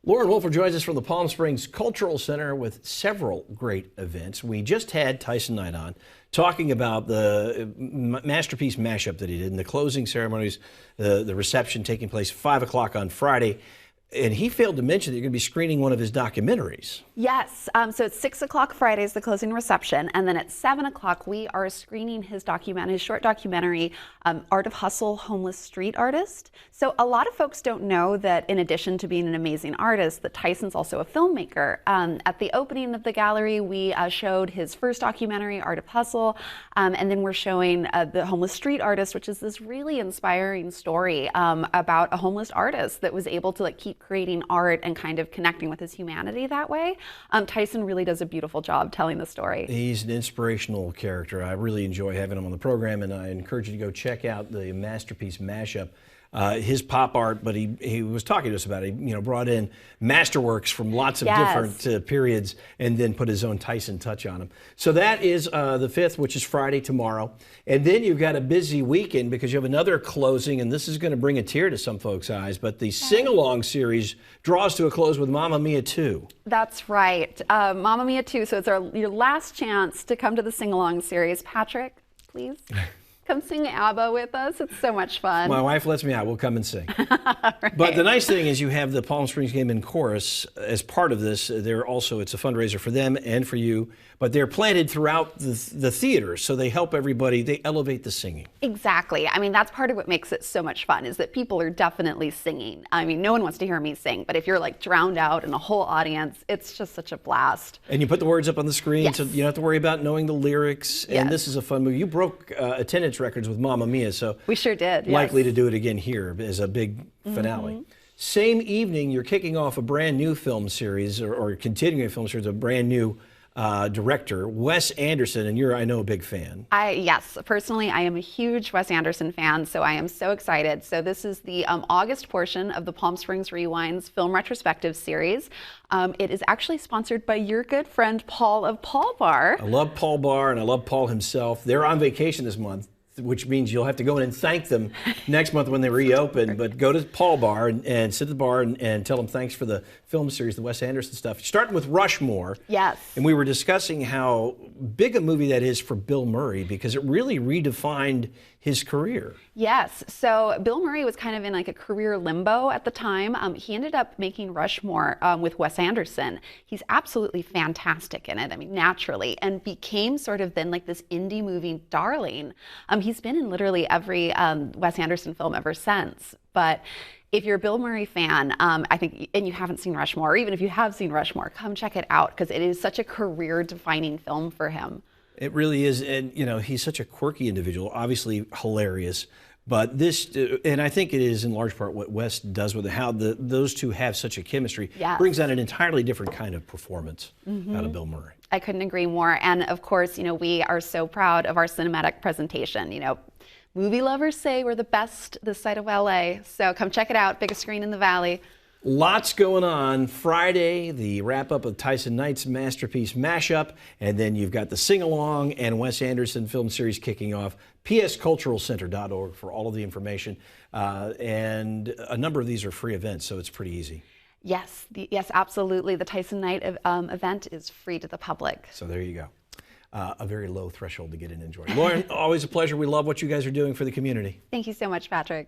Lauren Wolfer joins us from the Palm Springs Cultural Center with several great events. We just had Tyson Knight on talking about the masterpiece mashup that he did and the closing ceremonies, the reception taking place 5 o'clock on Friday. And he failed to mention that you're going to be screening one of his documentaries. Yes, so it's 6 o'clock Friday is the closing reception, and then at 7 o'clock we are screening his short documentary, Art of Hustle, Homeless Street Artist. So a lot of folks don't know that in addition to being an amazing artist, that Tyson's also a filmmaker. At the opening of the gallery, we showed his first documentary, Art of Hustle, and then we're showing The Homeless Street Artist, which is this really inspiring story about a homeless artist that was able to keep creating art and kind of connecting with his humanity that way. Tyson really does a beautiful job telling the story. He's an inspirational character. I really enjoy having him on the program, and I encourage you to go check out the masterpiece mashup. His pop art, but he was talking to us about it. He brought in masterworks from lots of different periods and then put his own Tyson touch on them. So that is the 5th, which is Friday tomorrow. And then you've got a busy weekend because you have another closing, and this is going to bring a tear to some folks' eyes, but the sing-along series draws to a close with Mamma Mia 2. That's right. Mamma Mia 2. So it's your last chance to come to the sing-along series. Patrick, please. Come sing ABBA with us. It's so much fun. My wife lets me out. We'll come and sing. Right. But the nice thing is you have the Palm Springs Game and Chorus as part of this. It's a fundraiser for them and for you, but they're planted throughout the theater, so they help everybody. They elevate the singing. Exactly. I mean, that's part of what makes it so much fun is that people are definitely singing. I mean, no one wants to hear me sing, but if you're drowned out in a whole audience, it's just such a blast. And you put the words up on the screen, so you don't have to worry about knowing the lyrics. And this is a fun movie. You broke attendance records with Mamma Mia, so we sure did. Likely to do it again here as a big finale. Same evening, you're kicking off a brand new film series, or continuing a film series, a brand new director, Wes Anderson, and you're, I know, a big fan. Yes, personally, I am a huge Wes Anderson fan, so I am so excited. So this is the August portion of the Palm Springs Rewinds film retrospective series. It is actually sponsored by your good friend, Paul of Paul Bar. I love Paul Bar, and I love Paul himself. They're on vacation this month, which means you'll have to go in and thank them next month when they reopen. But go to Paul Bar and sit at the bar and tell them thanks for the film series, the Wes Anderson stuff. Starting with Rushmore. Yes. And we were discussing how big a movie that is for Bill Murray because it really redefined his career. Yes. So Bill Murray was kind of in a career limbo at the time. He ended up making Rushmore with Wes Anderson. He's absolutely fantastic in it, I mean, naturally, and became sort of then this indie movie darling. He's been in literally every Wes Anderson film ever since. But if you're a Bill Murray fan, I think, and you haven't seen Rushmore, or even if you have seen Rushmore, come check it out because it is such a career-defining film for him. It really is, and he's such a quirky individual, obviously hilarious. But this, and I think it is in large part what Wes does with it, how those two have such a chemistry, brings out an entirely different kind of performance out of Bill Murray. I couldn't agree more. And of course, we are so proud of our cinematic presentation. Movie lovers say we're the best this side of LA. So come check it out, biggest screen in the Valley. Lots going on. Friday, the wrap-up of Tyson Knight's masterpiece mashup, and then you've got the sing-along and Wes Anderson film series kicking off. psculturalcenter.org for all of the information. And a number of these are free events, so it's pretty easy. Yes, yes, absolutely. The Tyson Knight event is free to the public. So there you go. A very low threshold to get in and enjoy. Lauren, always a pleasure. We love what you guys are doing for the community. Thank you so much, Patrick.